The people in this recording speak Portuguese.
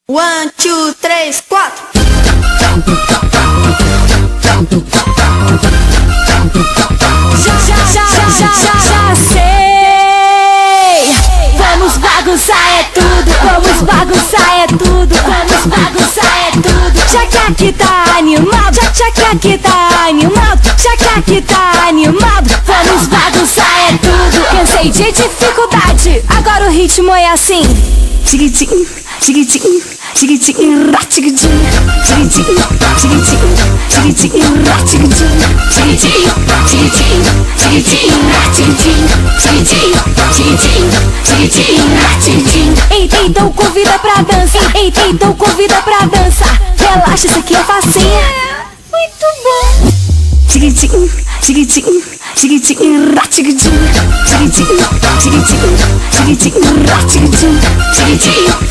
1, 2, 3, 4. Já sei. Vamos bagunçar é tudo. Vamos bagunçar é tudo. Vamos bagunçar é tudo. Já que aqui tá animado. Já que aqui tá animado. Já que aqui tá animado. Vamos bagunçar é tudo. Cansei de dificuldade. Agora o ritmo é assim. Tiquitim, tiquitim, tiquitim, ratiquitim, tiquitim, tiquitim, tiquitim, ratiquitim, tiquitim, tiquitim, tiquitim, ratiquitim, tiquitim, tiquitim, tiquitim, ratiquitim. Então convida pra dança. Então convida pra dança. Relaxa, isso aqui é facinho. Muito bom. Tiquitim, tiquitim, tiquitim, ratiquitim, tiquitim, tiquitim, tiquitim, ratiquitim, tiquitim,